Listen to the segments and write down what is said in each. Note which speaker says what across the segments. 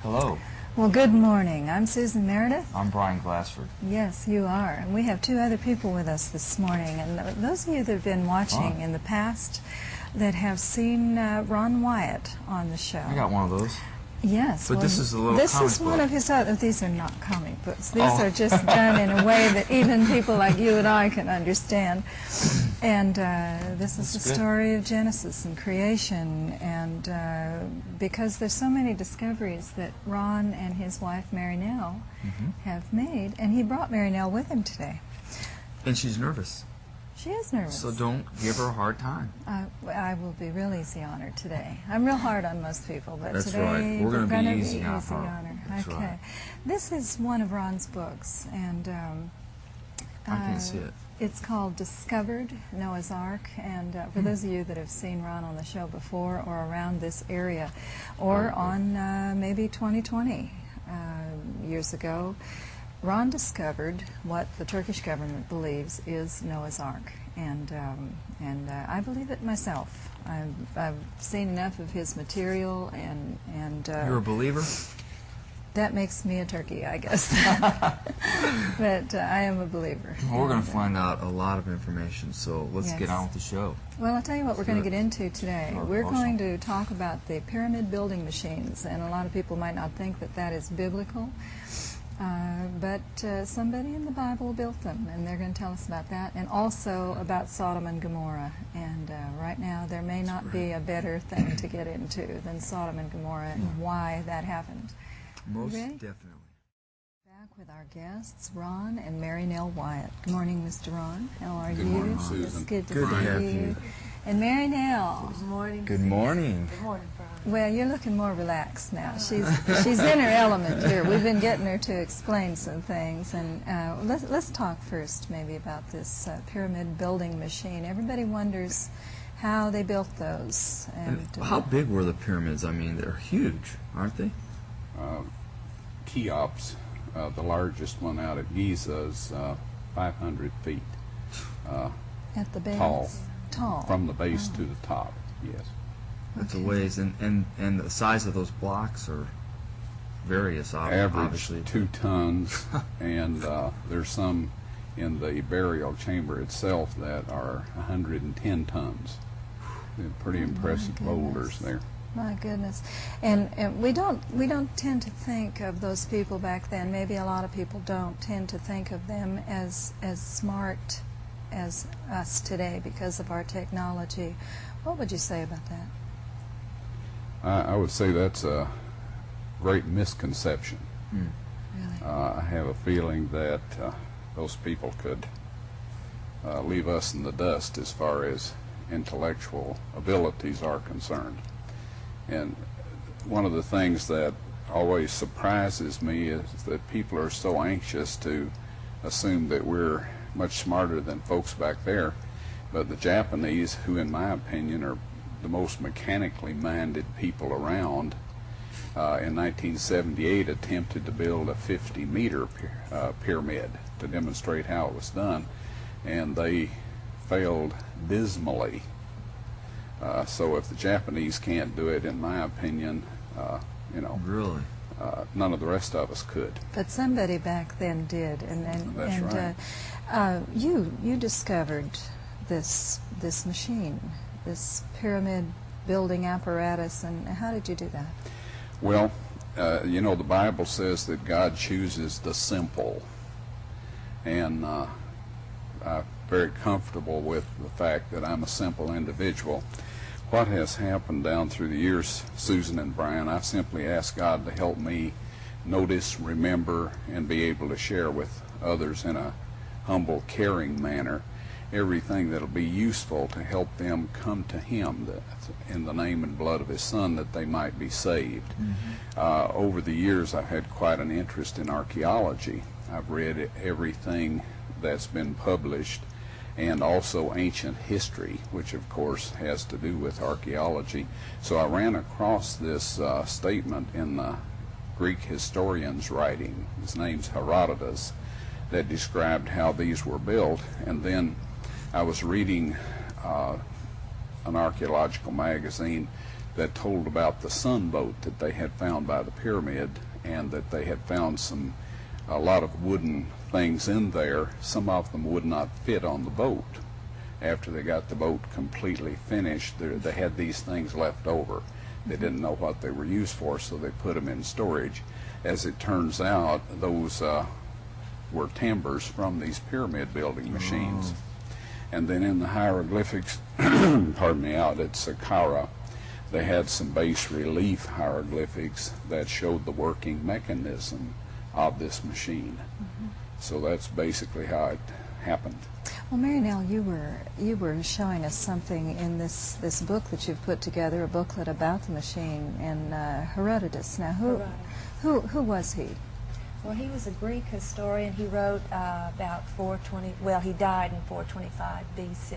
Speaker 1: Hello.
Speaker 2: Well, good morning. I'm Susan Meredith.
Speaker 1: I'm Brian Glassford.
Speaker 2: Yes, you are. And we have two other people with us this morning. And those of you that have been watching in the past that have seen Ron Wyatt on the show.
Speaker 1: I got one of those.
Speaker 2: Yes.
Speaker 1: But
Speaker 2: well,
Speaker 1: this is a little
Speaker 2: This
Speaker 1: comic
Speaker 2: is one
Speaker 1: book.
Speaker 2: of his other. These are not comic books. These are just done in a way that even people like you and I can understand. And this is the story of Genesis and creation. And because there's so many discoveries that Ron and his wife Mary Nell have made, and he brought Mary Nell with him today.
Speaker 1: And she's nervous.
Speaker 2: She is nervous.
Speaker 1: So don't give her a hard time.
Speaker 2: I will be real easy on her today. I'm real hard on most people, but
Speaker 1: That's
Speaker 2: today
Speaker 1: right. We're going to be easy on
Speaker 2: on
Speaker 1: her.
Speaker 2: her.
Speaker 1: That's
Speaker 2: Okay.
Speaker 1: right.
Speaker 2: This is one of Ron's books, and
Speaker 1: I can't see it.
Speaker 2: it's called Discovered, Noah's Ark, and for those of you that have seen Ron on the show before or around this area, or on maybe 2020 years ago, Ron discovered what the Turkish government believes is Noah's Ark, and I believe it myself. I've seen enough of his material, and
Speaker 1: You're a believer?
Speaker 2: that makes me a turkey, I guess. But I am a believer.
Speaker 1: Well, we're going to find out a lot of information, so let's get on with the show.
Speaker 2: Well, I'll tell you what we're going to get into today.
Speaker 1: Sure,
Speaker 2: We're
Speaker 1: awesome.
Speaker 2: going to talk about the pyramid building machines, and a lot of people might not think that that is biblical. But somebody in the Bible built them, and they're going to tell us about that, and also about Sodom and Gomorrah. And right now, there may not be a better thing to get into than Sodom and Gomorrah and why that happened.
Speaker 1: Most
Speaker 2: Ready?
Speaker 1: definitely.
Speaker 2: Back with our guests, Ron and Mary Nell Wyatt. Good morning, Mr. Ron. How are you?
Speaker 3: Good morning,
Speaker 2: It's
Speaker 3: Susan.
Speaker 2: good to
Speaker 1: Good to
Speaker 2: see
Speaker 1: have
Speaker 2: you.
Speaker 1: you.
Speaker 2: And Mary Nell.
Speaker 4: Good morning.
Speaker 1: Good morning.
Speaker 4: Good morning, Brian.
Speaker 2: Well, you're looking more relaxed now. She's in her element here. We've been getting her to explain some things, and let's talk first maybe about this pyramid building machine. Everybody wonders how they built those. And
Speaker 1: How big were the pyramids? I mean, they're huge, aren't they?
Speaker 3: Cheops, the largest one out at Giza, is 500 feet
Speaker 2: at the base, tall
Speaker 3: from the base to the top. Yes.
Speaker 1: That's a ways, and the size of those blocks are various,
Speaker 3: Average
Speaker 1: obviously.
Speaker 3: 2 tons, and there's some in the burial chamber itself that are 110 tons. They're pretty impressive boulders there.
Speaker 2: My goodness, and we don't tend to think of those people back then. Maybe a lot of people don't tend to think of them as smart as us today because of our technology. What would you say about that?
Speaker 3: I would say that's a great misconception.
Speaker 2: Really?
Speaker 3: I have a feeling that those people could leave us in the dust as far as intellectual abilities are concerned. And one of the things that always surprises me is that people are so anxious to assume that we're much smarter than folks back there. But the Japanese, who in my opinion are the most mechanically minded people around, in 1978 attempted to build a 50-meter pyramid to demonstrate how it was done, and they failed dismally. So if the Japanese can't do it, in my opinion,
Speaker 1: Really?
Speaker 3: None of the rest of us could.
Speaker 2: But somebody back then did,
Speaker 3: That's right.
Speaker 2: You discovered this machine, this pyramid building apparatus, and how did you do that?
Speaker 3: Well, the Bible says that God chooses the simple, and I'm very comfortable with the fact that I'm a simple individual. What has happened down through the years, Susan and Brian, I've simply asked God to help me notice, remember, and be able to share with others in a humble, caring manner everything that'll be useful to help them come to Him in the name and blood of His Son, that they might be saved. Over the years, I've had quite an interest in archaeology. I've read everything that's been published, and also ancient history, which of course has to do with archaeology. So I ran across this statement in the Greek historian's writing, his name's Herodotus, that described how these were built. And then I was reading an archaeological magazine that told about the sun boat that they had found by the pyramid, and that they had found a lot of wooden things in there. Some of them would not fit on the boat. After they got the boat completely finished, they had these things left over. They didn't know what they were used for, so they put them in storage. As it turns out, those were timbers from these pyramid building machines. And then in the hieroglyphics, pardon me, out at Saqqara, they had some bas relief hieroglyphics that showed the working mechanism of this machine. So that's basically how it happened.
Speaker 2: Well, Mary Nell, you were showing us something in this book that you've put together, a booklet about the machine, and Herodotus. Now, who was he?
Speaker 4: Well, he was a Greek historian. He wrote about 420. Well, he died in 425 B.C.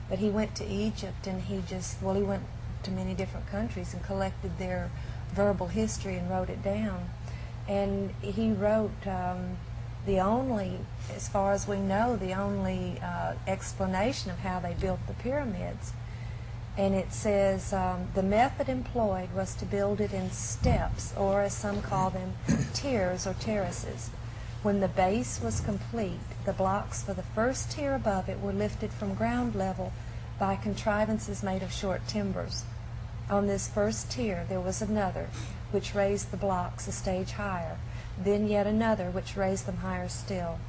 Speaker 4: But he went to Egypt, and he went to many different countries and collected their verbal history and wrote it down. And he wrote the only, as far as we know, the only explanation of how they built the pyramids. And it says, the method employed was to build it in steps, or as some call them, tiers or terraces. When the base was complete, the blocks for the first tier above it were lifted from ground level by contrivances made of short timbers. On this first tier there was another, which raised the blocks a stage higher, then yet another, which raised them higher still.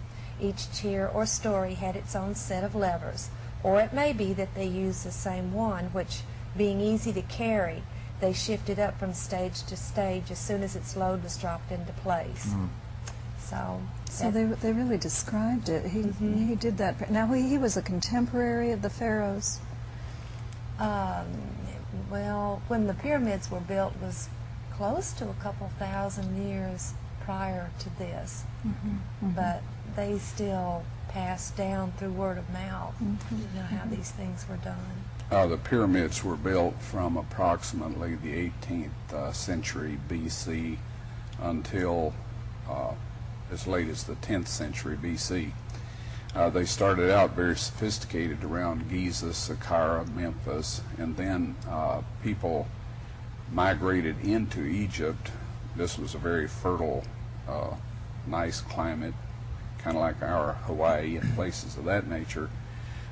Speaker 4: Each tier or story had its own set of levers, or it may be that they used the same one, which, being easy to carry, they shifted up from stage to stage as soon as its load was dropped into place.
Speaker 2: So they really described it. He did that. Now, he was a contemporary of the pharaohs.
Speaker 4: Well, when the pyramids were built, it was close to a couple thousand years prior to this. But they still passed down through word of mouth, you know, how these things were done.
Speaker 3: The pyramids were built from approximately the 18th century BC until as late as the 10th century BC. They started out very sophisticated around Giza, Saqqara, Memphis, and then people migrated into Egypt. This was a very fertile, nice climate, kind of like our Hawaii and places of that nature.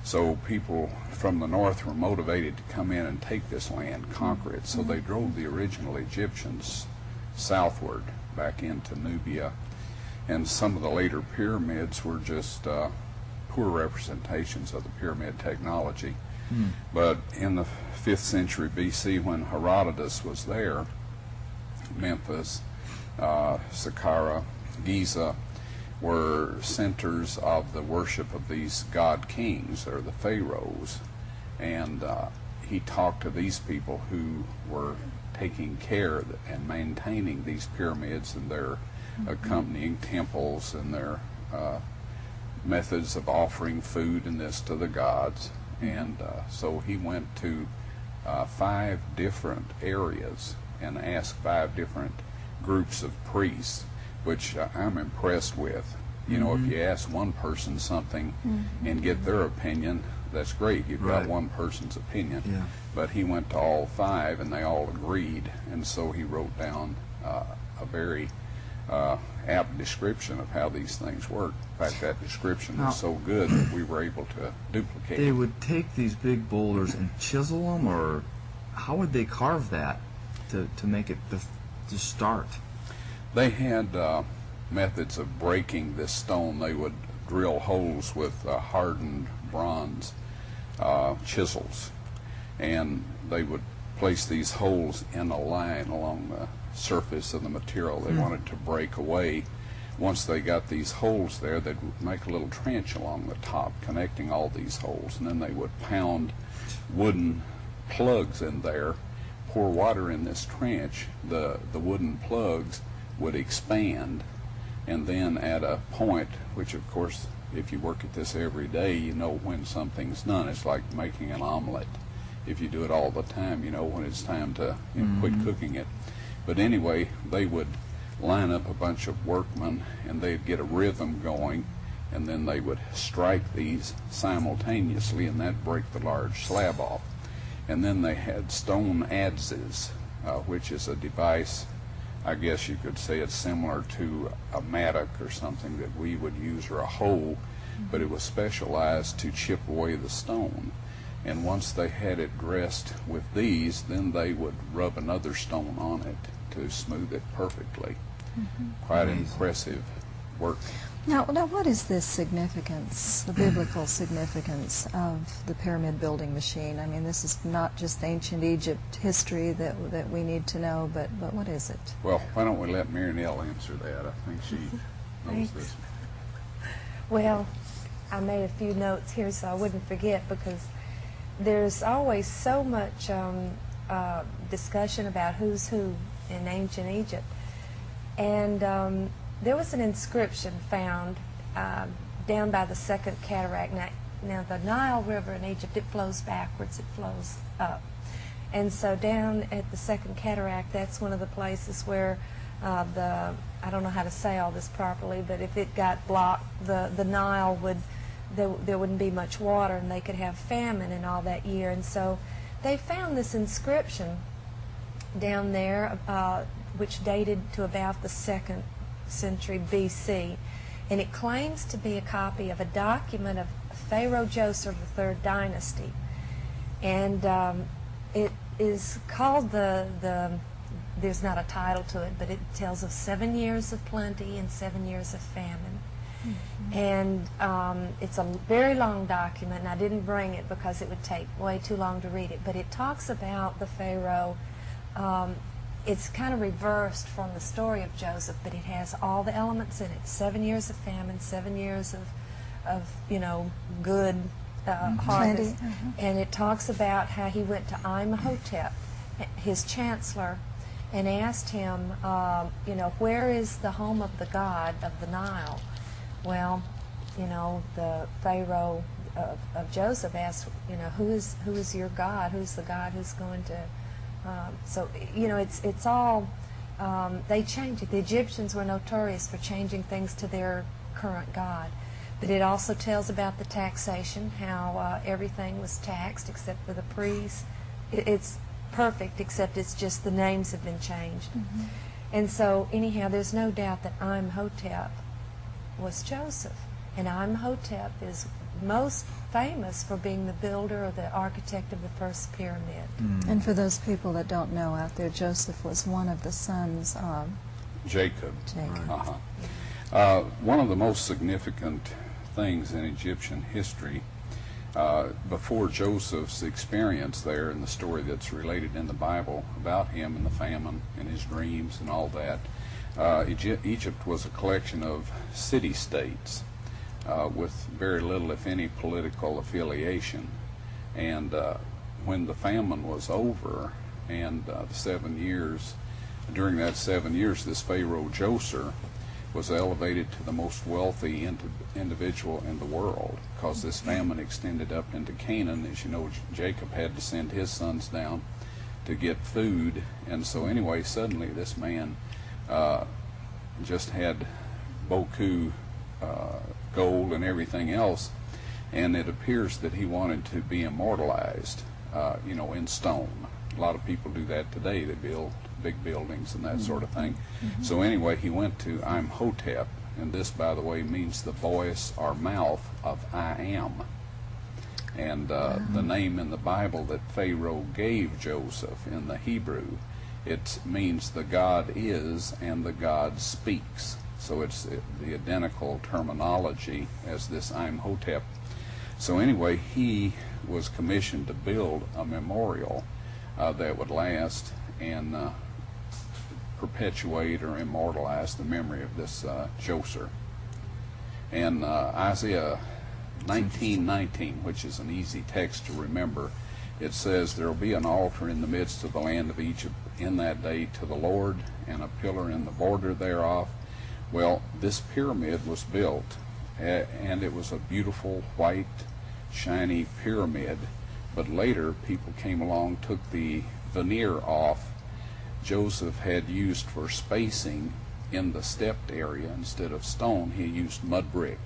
Speaker 3: So people from the north were motivated to come in and take this land, conquer it. So they drove the original Egyptians southward, back into Nubia. And some of the later pyramids were just poor representations of the pyramid technology. But in the 5th century BC, when Herodotus was there, Memphis, Saqqara, Giza were centers of the worship of these god kings, or the pharaohs. And he talked to these people who were taking care and maintaining these pyramids and their accompanying temples and their methods of offering food and this to the gods. And so he went to 5 different areas and asked 5 different groups of priests, which I'm impressed with. You know, if you ask one person something and get their opinion, that's great. You've got one person's opinion. But he went to all 5 and they all agreed, and so he wrote down a very apt description of how these things work. In fact, that description was so good that we were able to duplicate
Speaker 1: They
Speaker 3: it.
Speaker 1: would take these big boulders and chisel them, or how would they carve that to make it to start?
Speaker 3: They had methods of breaking this stone. They would drill holes with hardened bronze chisels, and they would place these holes in a line along the surface of the material they wanted to break away. Once they got these holes there, they'd make a little trench along the top connecting all these holes, and then they would pound wooden plugs in there, pour water in this trench. The wooden plugs would expand, and then at a point, which of course if you work at this every day, you know when something's done. It's like making an omelet. If you do it all the time, you know when it's time to quit cooking it. But anyway, they would line up a bunch of workmen and they'd get a rhythm going, and then they would strike these simultaneously, and that'd break the large slab off. And then they had stone adzes, which is a device, I guess you could say it's similar to a mattock or something that we would use, or a hoe, but it was specialized to chip away the stone. And once they had it dressed with these, then they would rub another stone on it to smooth it perfectly. Quite impressive work.
Speaker 2: Now, what is this significance, the biblical significance of the pyramid building machine? I mean, this is not just ancient Egypt history that we need to know, but what is it?
Speaker 3: Well, why don't we let Mary Nell answer that? I think she knows this.
Speaker 4: Well, I made a few notes here so I wouldn't forget, because there's always so much discussion about who's who in ancient Egypt. And there was an inscription found down by the second cataract. Now the Nile River in Egypt, it flows backwards, it flows up. And so down at the second cataract, that's one of the places where I don't know how to say all this properly, but if it got blocked, the Nile would, there wouldn't be much water, and they could have famine and all that year. And so they found this inscription down there, which dated to about the 2nd century BC, and it claims to be a copy of a document of Pharaoh Joseph III dynasty, and it is called there's not a title to it, but it tells of 7 years of plenty and 7 years of famine. And it's a very long document, and I didn't bring it because it would take way too long to read it, but it talks about the Pharaoh. It's kind of reversed from the story of Joseph, but it has all the elements in it. 7 years of famine, 7 years of good harvest. And it talks about how he went to Imhotep, his chancellor, and asked him, where is the home of the god of the Nile? Well, the Pharaoh of Joseph asked, who is your God? Who's the God who's going to... So it's all, they changed it. The Egyptians were notorious for changing things to their current God. But it also tells about the taxation, how everything was taxed except for the priests. It's perfect, except it's just the names have been changed. And so anyhow, there's no doubt that Imhotep was Joseph. And Imhotep is most famous for being the builder or the architect of the first pyramid.
Speaker 2: And for those people that don't know out there, Joseph was one of the sons of
Speaker 3: Jacob.
Speaker 2: Jacob.
Speaker 3: One of the most significant things in Egyptian history, before Joseph's experience there and the story that's related in the Bible about him and the famine and his dreams and all that, Egypt was a collection of city-states with very little, if any, political affiliation. And when the famine was over and the 7 years, during that 7 years, this Pharaoh Joseph was elevated to the most wealthy individual in the world, because this famine extended up into Canaan. As you know, Jacob had to send his sons down to get food, and so anyway, suddenly this man just had beaucoup gold and everything else, and it appears that he wanted to be immortalized, in stone. A lot of people do that today. They build big buildings and that sort of thing. So anyway, he went to Imhotep, and this, by the way, means the voice or mouth of I am. And the name in the Bible that Pharaoh gave Joseph in the Hebrew, it means the God is and the God speaks. So it's the identical terminology as this Imhotep. So anyway, he was commissioned to build a memorial that would last and perpetuate or immortalize the memory of this Joseph. And Isaiah 19:19, which is an easy text to remember, it says, "There will be an altar in the midst of the land of Egypt in that day to the Lord, and a pillar in the border thereof." Well, this pyramid was built, and it was a beautiful, white, shiny pyramid. But later, people came along, took the veneer off Joseph had used for spacing in the stepped area. Instead of stone, he used mud brick.